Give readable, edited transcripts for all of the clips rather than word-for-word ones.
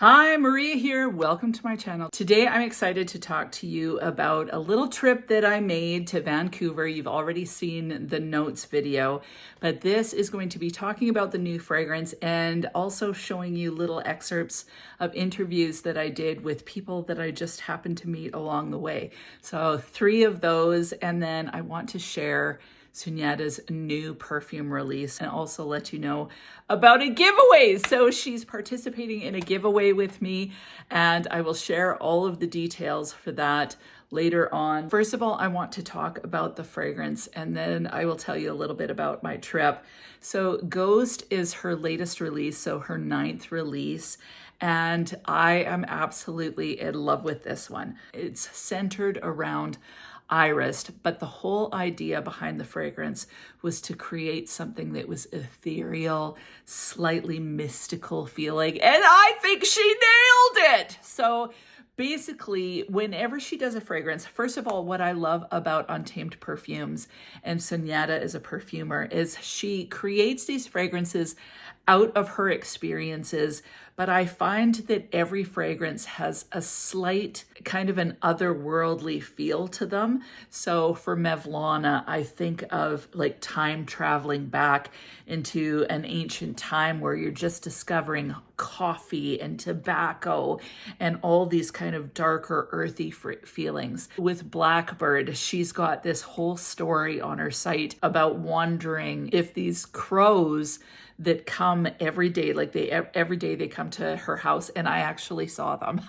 Hi, Maria here. Welcome to my channel. Today I'm excited to talk to you about a little trip that I made to Vancouver. You've already seen the notes video, but this is going to be talking about the new fragrance and also showing you little excerpts of interviews that I did with people that I just happened to meet along the way. So 3 of those, and then I want to share Sunyata's new perfume release and also let you know about a giveaway. So she's participating in a giveaway with me, and I will share all of the details for that later on. First of all, I want to talk about the fragrance, and then I will tell you a little bit about my trip. So Ghost is her latest release, so her 9th release. And I am absolutely in love with this one. It's centered around iris, but the whole idea behind the fragrance was to create something that was ethereal, slightly mystical feeling, and I think she nailed it. So basically, whenever she does a fragrance, first of all, what I love about Untamed Perfumes and Sunyata as a perfumer is she creates these fragrances out of her experiences, but I find that every fragrance has a slight kind of an otherworldly feel to them. So for Mevlana, I think of like time traveling back into an ancient time where you're just discovering coffee and tobacco and all these kind of darker, earthy feelings. With Blackbird, she's got this whole story on her site about wondering if these crows that come every day, like every day they come to her house, and I actually saw them.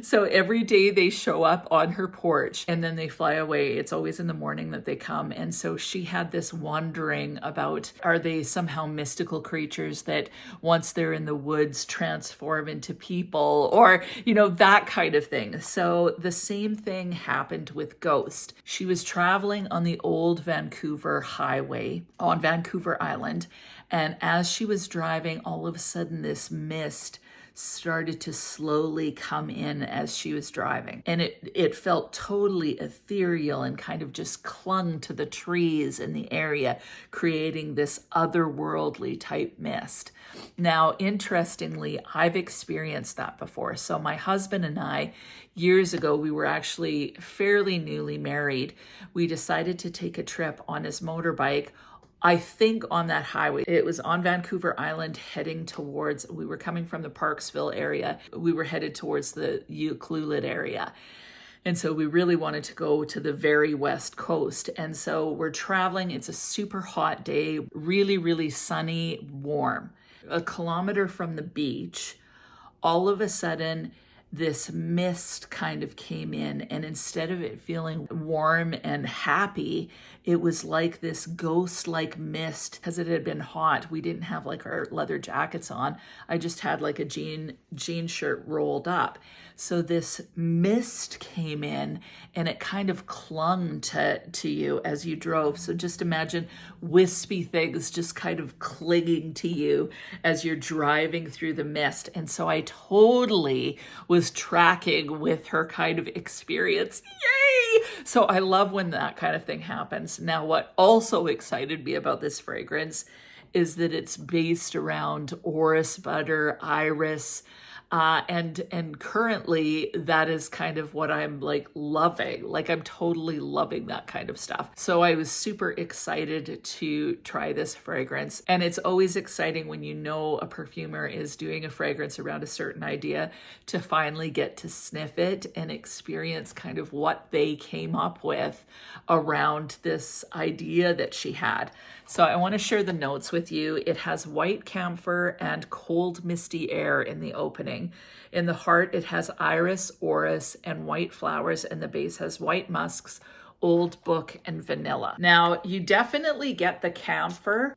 So every day they show up on her porch and then they fly away. It's always in the morning that they come. And so she had this wondering about, are they somehow mystical creatures that once they're in the woods transform into people, or, you know, that kind of thing. So the same thing happened with Ghost. She was traveling on the old Vancouver highway on Vancouver Island. And as she was driving, all of a sudden this mist started to slowly come in as she was driving. And it felt totally ethereal and kind of just clung to the trees in the area, creating this otherworldly type mist. Now, interestingly, I've experienced that before. So my husband and I, years ago, we were actually fairly newly married. We decided to take a trip on his motorbike, I think on that highway. It was on Vancouver Island heading towards, we were coming from the Parksville area. We were headed towards the Ucluelet area. And so we really wanted to go to the very west coast. And so we're traveling. It's a super hot day, really, really sunny, warm. A kilometer from the beach, all of a sudden, this mist kind of came in, and instead of it feeling warm and happy, it was like this ghost-like mist. Because it had been hot, we didn't have like our leather jackets on. I just had like a jean shirt rolled up. So this mist came in and it kind of clung to you as you drove. So just imagine wispy things just kind of clinging to you as you're driving through the mist. And so I totally was tracking with her kind of experience. Yay! So I love when that kind of thing happens. Now, what also excited me about this fragrance is that it's based around orris butter, iris, and currently that is kind of what I'm like loving. Like I'm totally loving that kind of stuff. So I was super excited to try this fragrance. And it's always exciting when you know a perfumer is doing a fragrance around a certain idea to finally get to sniff it and experience kind of what they came up with around this idea that she had. So I want to share the notes with you. It has white camphor and cold misty air in the opening. In the heart, it has iris, orris, and white flowers, and the base has white musks, old book, and vanilla. Now, you definitely get the camphor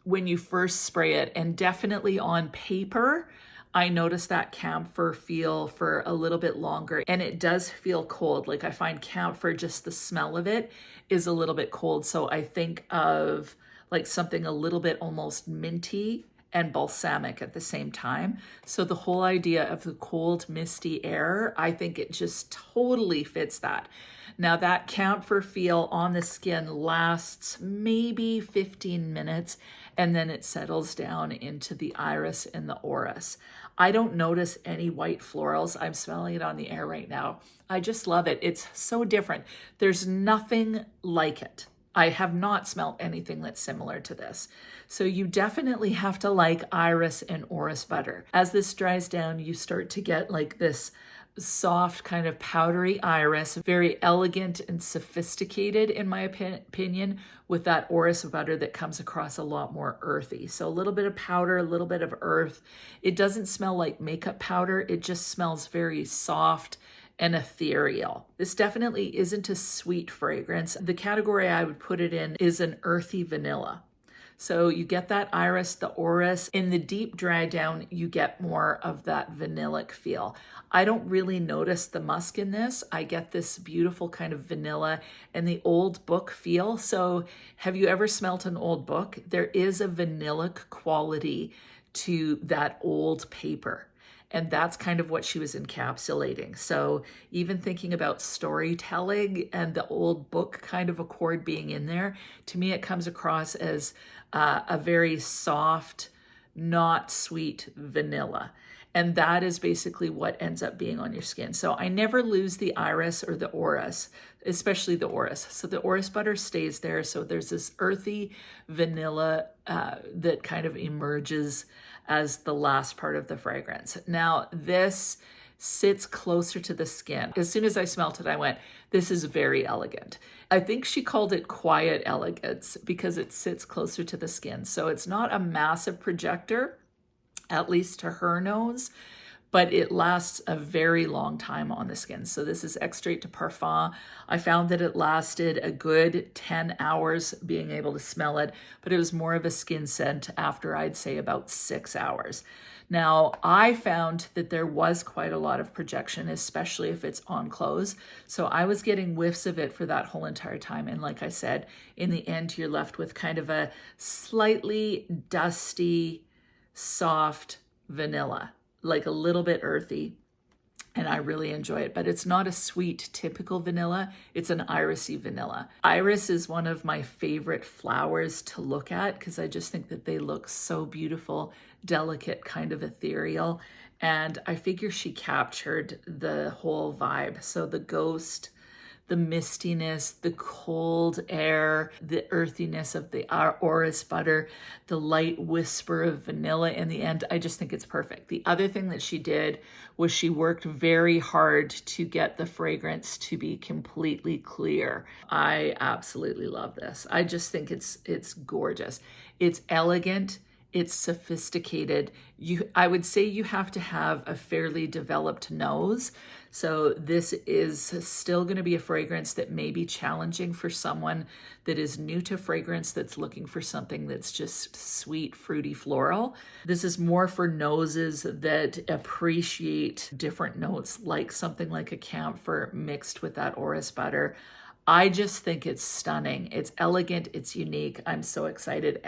when you first spray it, and definitely on paper, I noticed that camphor feel for a little bit longer, and it does feel cold. Like I find camphor, just the smell of it is a little bit cold. So I think of like something a little bit almost minty and balsamic at the same time. So the whole idea of the cold, misty air, I think it just totally fits that. Now that camphor feel on the skin lasts maybe 15 minutes, and then it settles down into the iris and the orris. I don't notice any white florals. I'm smelling it on the air right now. I just love it. It's so different. There's nothing like it. I have not smelled anything that's similar to this. So you definitely have to like iris and orris butter. As this dries down, you start to get like this soft kind of powdery iris, very elegant and sophisticated in my opinion, with that orris butter that comes across a lot more earthy. So a little bit of powder, a little bit of earth. It doesn't smell like makeup powder. It just smells very soft and ethereal. This definitely isn't a sweet fragrance. The category I would put it in is an earthy vanilla. So you get that iris, the orris. In the deep dry down, you get more of that vanillic feel. I don't really notice the musk in this. I get this beautiful kind of vanilla and the old book feel. So have you ever smelt an old book? There is a vanillic quality to that old paper. And that's kind of what she was encapsulating. So even thinking about storytelling and the old book kind of accord being in there, to me it comes across as a very soft, not sweet vanilla. And that is basically what ends up being on your skin. So I never lose the iris or the orris, especially the orris. So the orris butter stays there. So there's this earthy vanilla that kind of emerges as the last part of the fragrance. Now this sits closer to the skin. As soon as I smelt it, I went, this is very elegant. I think she called it quiet elegance because it sits closer to the skin. So it's not a massive projector, at least to her nose, but it lasts a very long time on the skin. So this is Extrait de Parfum. I found that it lasted a good 10 hours being able to smell it, but it was more of a skin scent after I'd say about 6 hours. Now, I found that there was quite a lot of projection, especially if it's on close. So I was getting whiffs of it for that whole entire time. And like I said, in the end, you're left with kind of a slightly dusty, soft vanilla, like a little bit earthy, and I really enjoy it. But it's not a sweet, typical vanilla. It's an irisy vanilla. Iris is one of my favorite flowers to look at because I just think that they look so beautiful, delicate, kind of ethereal. And I figure she captured the whole vibe. So the ghost, the mistiness, the cold air, the earthiness of the orris butter, the light whisper of vanilla in the end. I just think it's perfect. The other thing that she did was she worked very hard to get the fragrance to be completely clear. I absolutely love this. I just think it's gorgeous. It's elegant. It's sophisticated. I would say you have to have a fairly developed nose. So this is still going to be a fragrance that may be challenging for someone that is new to fragrance, that's looking for something that's just sweet, fruity, floral. This is more for noses that appreciate different notes, like something like a camphor mixed with that orris butter. I just think it's stunning. It's elegant. It's unique. I'm so excited.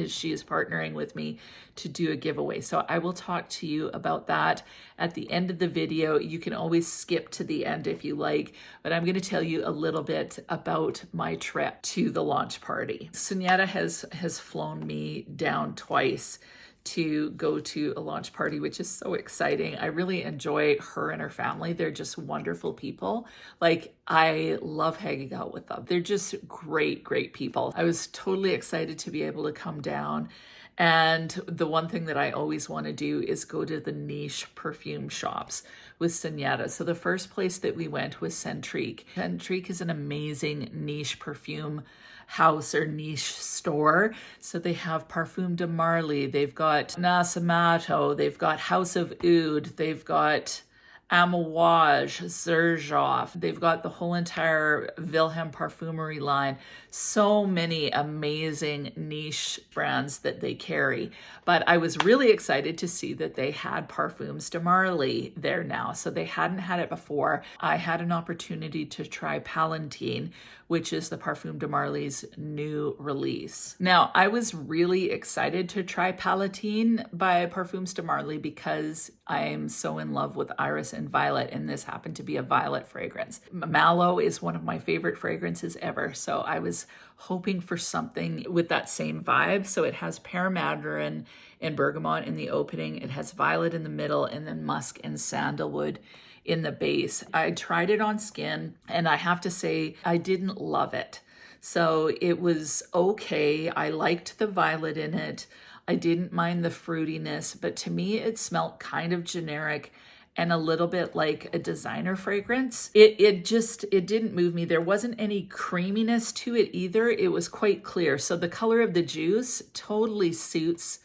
She is partnering with me to do a giveaway. So I will talk to you about that at the end of the video. You can always skip to the end if you like, but I'm going to tell you a little bit about my trip to the launch party. Sunyata has flown me down twice to go to a launch party, which is so exciting. I really enjoy her and her family. They're just wonderful people. Like, I love hanging out with them. They're just great, great people. I was totally excited to be able to come down. And the one thing that I always want to do is go to the niche perfume shops with Sunyata. So the first place that we went was Centrique. Centrique is an amazing niche perfume house or niche store. So they have Parfum de Marly, they've got Nasamato, they've got House of Oud, they've got Amouage, Xerjoff. They've got the whole entire Wilhelm Parfumery line. So many amazing niche brands that they carry. But I was really excited to see that they had Parfums de Marly there now. So they hadn't had it before. I had an opportunity to try Palatine, which is the Parfum de Marly's new release. Now, I was really excited to try Palatine by Parfums de Marly because I'm so in love with Iris and Violet, and this happened to be a violet fragrance. Mallow is one of my favorite fragrances ever, so I was hoping for something with that same vibe. So it has pear mandarin and bergamot in the opening, it has violet in the middle, and then musk and sandalwood in the base. I tried it on skin, and I have to say I didn't love it. So it was okay. I liked the violet in it. I didn't mind the fruitiness, but to me it smelled kind of generic and a little bit like a designer fragrance. It didn't move me. There wasn't any creaminess to it either. It was quite clear. So the color of the juice totally suits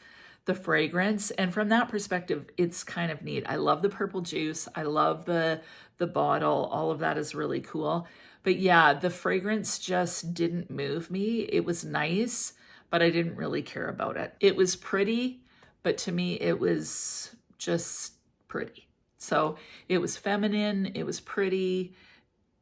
the fragrance, and from that perspective it's kind of neat. I love the purple juice. I love the bottle. All of that is really cool. But yeah, the fragrance just didn't move me. It was nice, but I didn't really care about it. It was pretty, but to me it was just pretty. So it was feminine, it was pretty,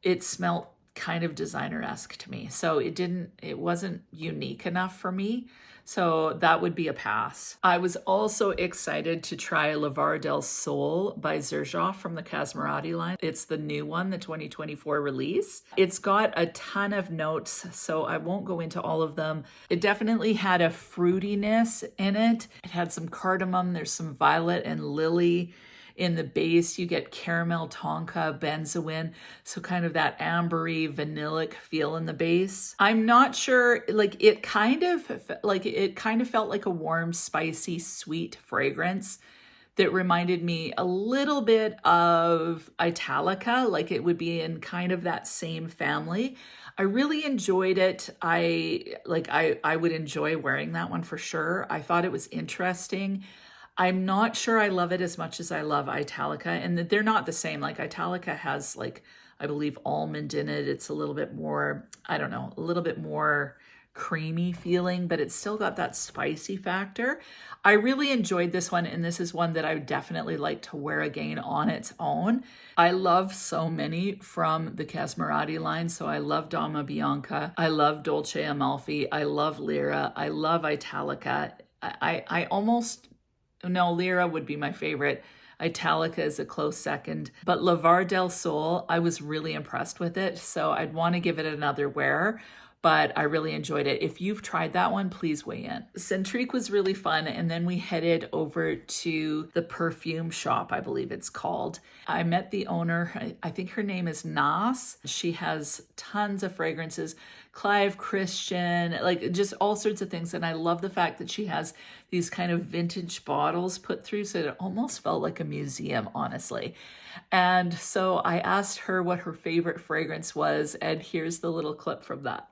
it smelled kind of designer-esque to me. So it wasn't unique enough for me. So that would be a pass. I was also excited to try Le Var del Sol by Xerjoff from the Casmarati line. It's the new one, the 2024 release. It's got a ton of notes, so I won't go into all of them. It definitely had a fruitiness in it. It had some cardamom, there's some violet and lily. In the base, you get caramel, tonka, benzoin, so kind of that ambery, vanillic feel in the base. I'm not sure, like it kind of felt like a warm, spicy, sweet fragrance that reminded me a little bit of Italica, like it would be in kind of that same family. I really enjoyed it. I would enjoy wearing that one for sure. I thought it was interesting. I'm not sure I love it as much as I love Italica, and that they're not the same. Like Italica has like, I believe, almond in it. It's a little bit more, I don't know, a little bit more creamy feeling, but it's still got that spicy factor. I really enjoyed this one, and this is one that I would definitely like to wear again on its own. I love so many from the Casmarati line. So I love Dama Bianca. I love Dolce Amalfi. I love Lyra. I love Italica. No, Lyra would be my favorite. Italica is a close second. But Le Var del Sol, I was really impressed with it. So I'd want to give it another wear, but I really enjoyed it. If you've tried that one, please weigh in. Centrique was really fun. And then we headed over to the perfume shop, I believe it's called. I met the owner. I think her name is Nas. She has tons of fragrances. Clive Christian, like just all sorts of things. And I love the fact that she has these kind of vintage bottles put through, so it almost felt like a museum, honestly. And so I asked her what her favorite fragrance was, and here's the little clip from that.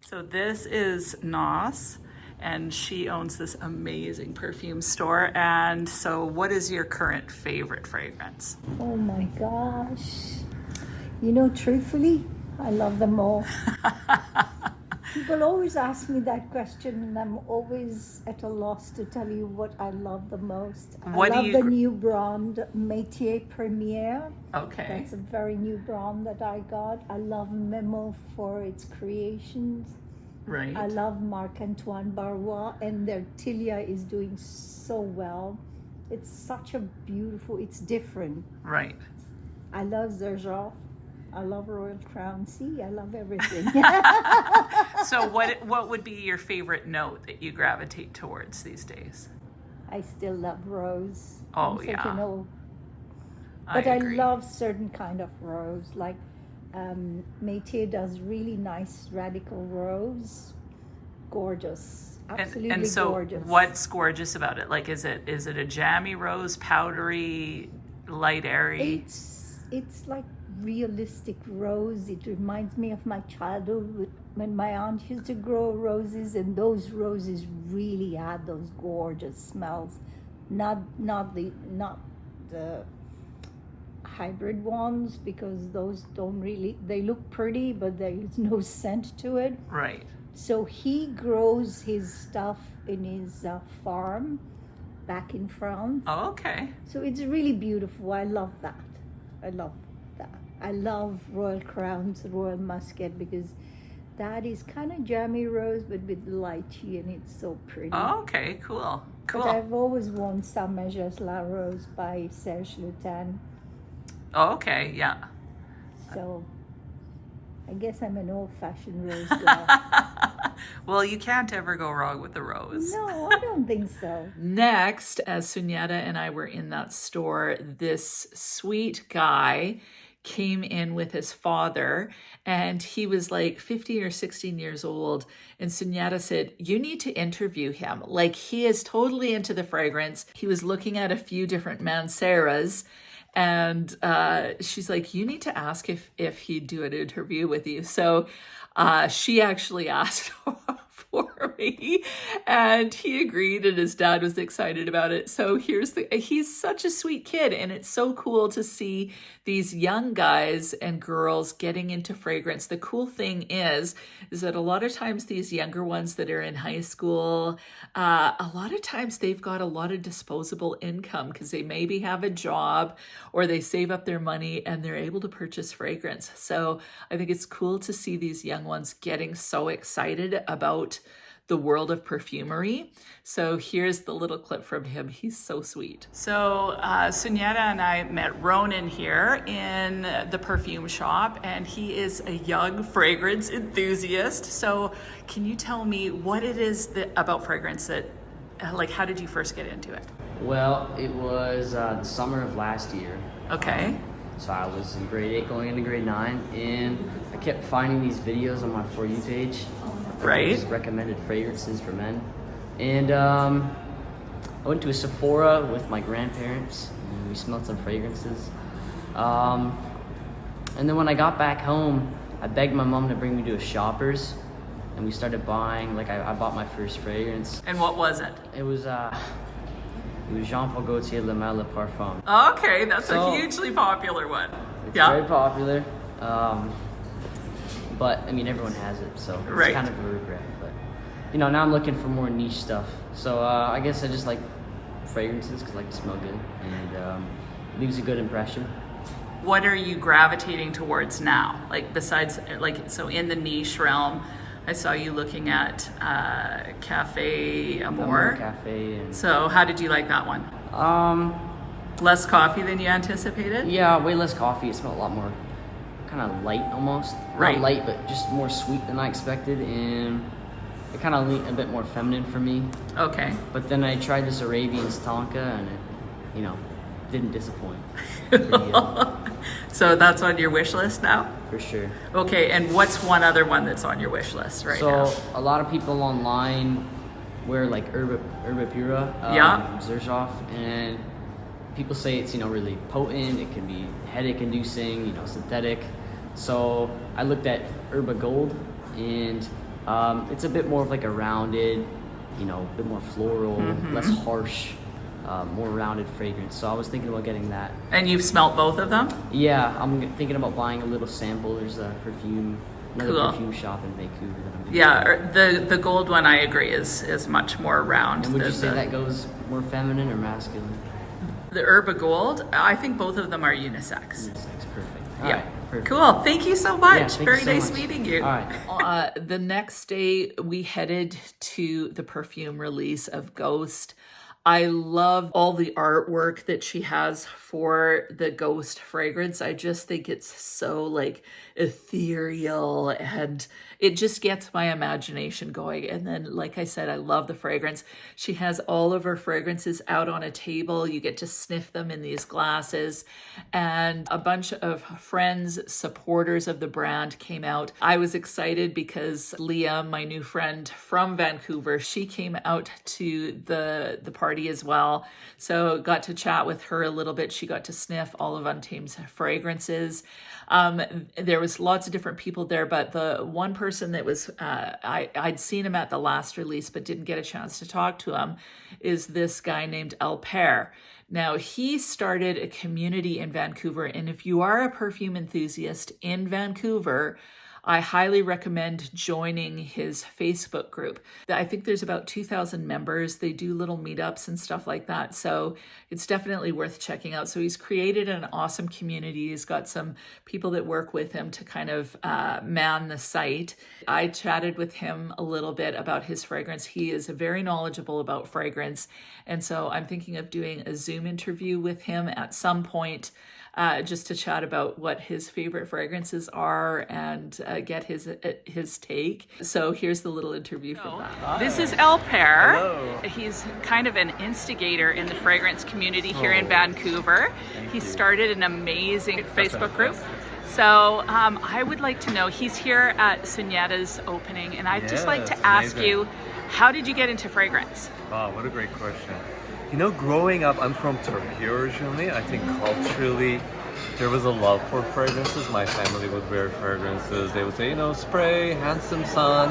So this is Nas, and she owns this amazing perfume store. And so what is your current favorite fragrance? Oh my gosh. You know, truthfully, I love them all. People always ask me that question, and I'm always at a loss to tell you what I love the most. I love the new brand, Métier Première. Okay. That's a very new brand that I got. I love Memo for its creations. Right. I love Marc-Antoine Barrois, and their Tilia is doing so well. It's such a beautiful, it's different. Right. I love Xerjoff. I love Royal Crown. See, I love everything. So what would be your favorite note that you gravitate towards these days? I still love rose. Oh, yeah. But I agree. love certain kind of rose. Like Métier does really nice radical rose. Gorgeous. Absolutely and so gorgeous. What's gorgeous about it? Like, is it a jammy rose, powdery, light, airy? It's like realistic rose. It reminds me of my childhood when my aunt used to grow roses, and those roses really had those gorgeous smells. Not the hybrid ones because those don't really, they look pretty, but there is no scent to it. Right. So he grows his stuff in his farm back in France. Oh, okay. So it's really beautiful. I love that. I love that. I love Royal Crown's Royal Muscat because that is kind of jammy rose but with lychee, and it's so pretty. Oh, okay, cool. Cool. But I've always worn Saint Majesté La Rose by Serge Lutin. Oh, okay, yeah. So I guess I'm an old-fashioned rose girl. Well, you can't ever go wrong with the rose. No, I don't think so. Next, as Sunyata and I were in that store, this sweet guy came in with his father, and he was like 15 or 16 years old. And Sunyata said, you need to interview him. Like, he is totally into the fragrance. He was looking at a few different Manceras, and she's like, you need to ask if he'd do an interview with you. So she actually asked for me, and he agreed, and his dad was excited about it. So he's such a sweet kid, and it's so cool to see these young guys and girls getting into fragrance. The cool thing is that a lot of times these younger ones that are in high school, a lot of times they've got a lot of disposable income because they maybe have a job or they save up their money and they're able to purchase fragrance. So I think it's cool to see these young ones getting so excited about the world of perfumery. So here's the little clip from him. He's so sweet. So Sunyata and I met Ronan here in the perfume shop, and he is a young fragrance enthusiast. So can you tell me what it is about fragrance that, like, how did you first get into it? Well, it was the summer of last year. Okay. So I was in grade 8 going into grade 9, and I kept finding these videos on my For You page. Right. Just recommended fragrances for men. And I went to a Sephora with my grandparents, and we smelled some fragrances. And then when I got back home, I begged my mom to bring me to a Shoppers, and we started buying, like I bought my first fragrance. And what was it? It was Jean-Paul Gaultier Le Male Parfum. Okay, that's a hugely popular one. It's very popular. But I mean, everyone has it, so it's kind of a regret. But you know, now I'm looking for more niche stuff. So I guess I just like fragrances because I like to smell good, and it leaves a good impression. What are you gravitating towards now? Like, besides, like, so in the niche realm, I saw you looking at Cafe Amor. Cafe. And So how did you like that one? Less coffee than you anticipated? Yeah, way less coffee. It smelled a lot more kind of light almost. Right. Not light, but just more sweet than I expected, and it kind of leaned a bit more feminine for me. Okay. But then I tried this Arabian Stanka, and it, you know, didn't disappoint. Pretty good. So that's on your wish list now? For sure. Okay, and what's one other one that's on your wish list right now? So a lot of people online wear like Herba Pura from Xerjoff, and people say it's, you know, really potent. It can be headache inducing, you know, synthetic. So I looked at Herba Gold, and it's a bit more of like a rounded, you know, a bit more floral, less harsh, more rounded fragrance. So I was thinking about getting that. And you've smelt both of them? Yeah, I'm thinking about buying a little sample. There's a another Cool. perfume shop in Vancouver that I'm doing. Yeah, the gold one, I agree, is much more round. And would you say that goes more feminine or masculine? The Herba Gold, I think both of them are unisex. Unisex, perfect. Yeah. All right, perfect. Cool. Thank you so much. Yeah, thank Very you so nice much. meeting you. All right. The next day, we headed to the perfume release of Ghost. I love all the artwork that she has for the Ghost fragrance. I just think it's so like ethereal, and it just gets my imagination going. And then, like I said, I love the fragrance. She has all of her fragrances out on a table. You get to sniff them in these glasses, and a bunch of friends, supporters of the brand came out. I was excited because Leah, my new friend from Vancouver, she came out to the party party as well. So got to chat with her a little bit. She got to sniff all of Untamed's fragrances. There was lots of different people there, but the one person that was, I'd seen him at the last release, but didn't get a chance to talk to him, is this guy named Alper. Now, he started a community in Vancouver, and if you are a perfume enthusiast in Vancouver, I highly recommend joining his Facebook group. I think there's about 2,000 members. They do little meetups and stuff like that. So it's definitely worth checking out. So he's created an awesome community. He's got some people that work with him to kind of man the site. I chatted with him a little bit about his fragrance. He is very knowledgeable about fragrance. And so I'm thinking of doing a Zoom interview with him at some point, just to chat about what his favorite fragrances are and get his take. So here's the little interview from that. This is Alper. Hello. He's kind of an instigator in the fragrance community here in Vancouver. He started an amazing Facebook group. So I would like to know, he's here at Sunyetta's opening, and I'd just like to ask you, how did you get into fragrance? Wow, what a great question. You know, growing up, I'm from Turkey originally. I think culturally, there was a love for fragrances. My family would wear fragrances. They would say, you know, spray, handsome son.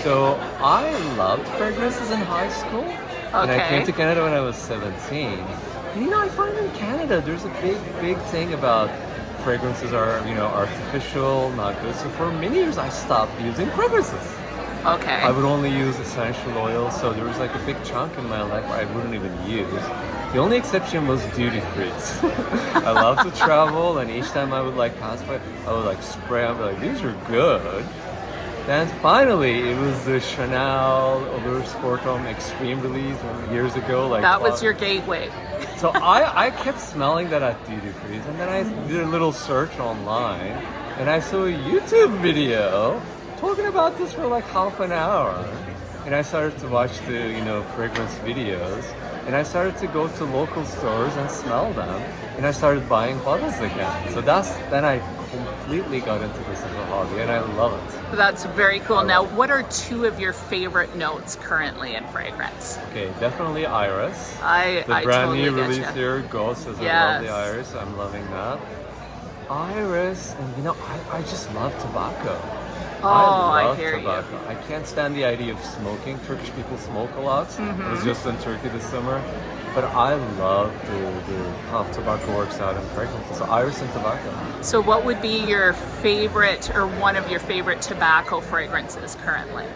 So I loved fragrances in high school. And I came to Canada when I was 17. And, you know, I find in Canada, there's a big thing about fragrances are, you know, artificial, not good. So for many years, I stopped using fragrances. Okay. I would only use essential oils, so there was like a big chunk in my life where I wouldn't even use. The only exception was duty frees. I love to travel, and each time I would like pass by, I would like spray. I'd be like, these are good. Then finally, it was the Chanel Allure Sportum Extreme release years ago. Like that was your gateway. So I kept smelling that at duty frees, and then I did a little search online, and I saw a YouTube video talking about this for like half an hour, and I started to watch the, you know, fragrance videos, and I started to go to local stores and smell them, and I started buying bottles again. So then I completely got into this as a hobby, and I love it. That's very cool. Now, what are two of your favorite notes currently in fragrance? Okay, definitely Iris. I brand totally new get release ya. here, Ghost, is Yes. I love the Iris. I'm loving that. Iris, and you know, I just love tobacco. Oh, I love I hear tobacco. you. I can't stand the idea of smoking. Turkish people smoke a lot. I was just in Turkey this summer. But I love how tobacco works out in fragrances. So Iris and tobacco. So what would be your favorite or one of your favorite tobacco fragrances currently?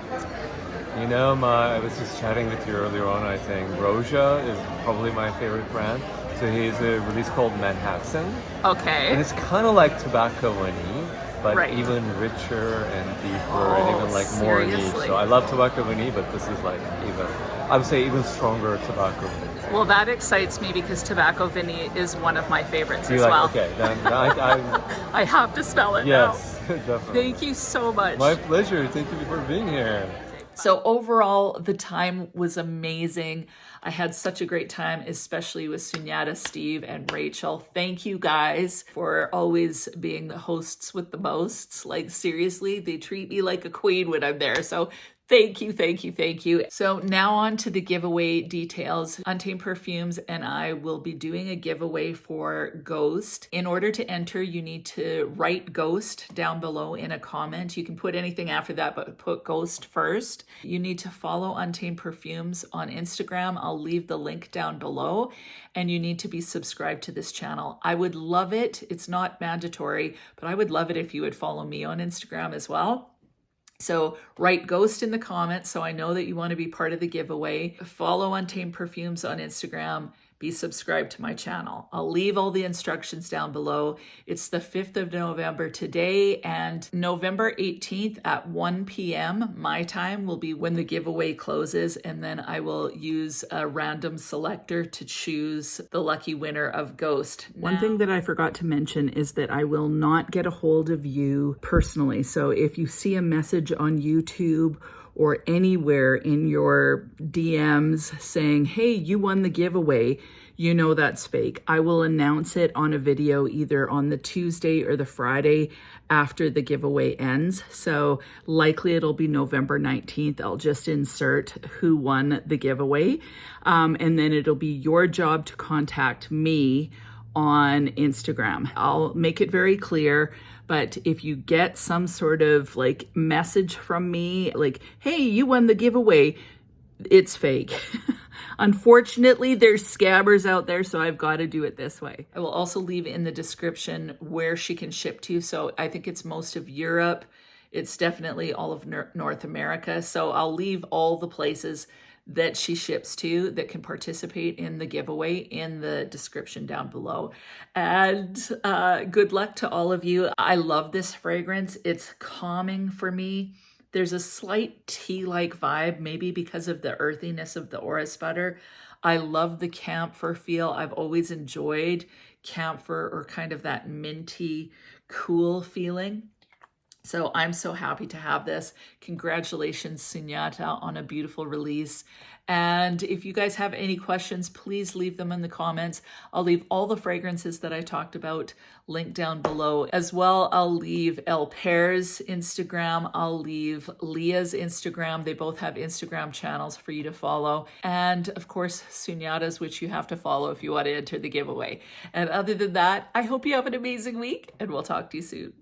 You know, I was just chatting with you earlier on, I think. Roja is probably my favorite brand. So he has a release called Manhattan. Okay. And it's kind of like tobacco vanille, but Right. even richer and deeper Oh, and even like more niche. seriously? So I love tobacco vanille, but this is like even, I would say even stronger tobacco vanille. Well, that excites me because tobacco vanille is one of my favorites Do you as like, well. okay, then I I have to smell it yes, now. definitely. Thank you so much. My pleasure. Thank you for being here. So overall, the time was amazing. I had such a great time, especially with Sunyata, Steve, and Rachel. Thank you guys for always being the hosts with the mosts. Like seriously, they treat me like a queen when I'm there. So thank you, thank you, thank you. So now on to the giveaway details. Untamed Perfumes and I will be doing a giveaway for Ghost. In order to enter, you need to write Ghost down below in a comment. You can put anything after that, but put Ghost first. You need to follow Untamed Perfumes on Instagram. I'll leave the link down below. And you need to be subscribed to this channel. I would love it. It's not mandatory, but I would love it if you would follow me on Instagram as well. So write Ghost in the comments so I know that you want to be part of the giveaway. Follow Untamed Perfumes on Instagram. Be subscribed to my channel. I'll leave all the instructions down below. It's the 5th of November today, and November 18th at 1 p.m. my time will be when the giveaway closes, and then I will use a random selector to choose the lucky winner of Ghost. One thing that I forgot to mention is that I will not get a hold of you personally. So if you see a message on YouTube or anywhere in your DMs saying, hey, you won the giveaway, you know that's fake. I will announce it on a video either on the Tuesday or the Friday after the giveaway ends. So likely it'll be November 19th. I'll just insert who won the giveaway. And then it'll be your job to contact me on Instagram. I'll make it very clear, but if you get some sort of like message from me, like, hey, you won the giveaway, it's fake. Unfortunately, there's scammers out there, so I've got to do it this way. I will also leave in the description where she can ship to. So I think it's most of Europe. It's definitely all of North America. So I'll leave all the places that she ships to that can participate in the giveaway in the description down below. And good luck to all of you. I love this fragrance. It's calming for me. There's a slight tea-like vibe, maybe because of the earthiness of the orris butter. I love the camphor feel. I've always enjoyed camphor or kind of that minty, cool feeling. So I'm so happy to have this. Congratulations, Sunyata, on a beautiful release. And if you guys have any questions, please leave them in the comments. I'll leave all the fragrances that I talked about linked down below. As well, I'll leave El Pear's Instagram. I'll leave Leah's Instagram. They both have Instagram channels for you to follow. And of course, Sunyata's, which you have to follow if you want to enter the giveaway. And other than that, I hope you have an amazing week and we'll talk to you soon.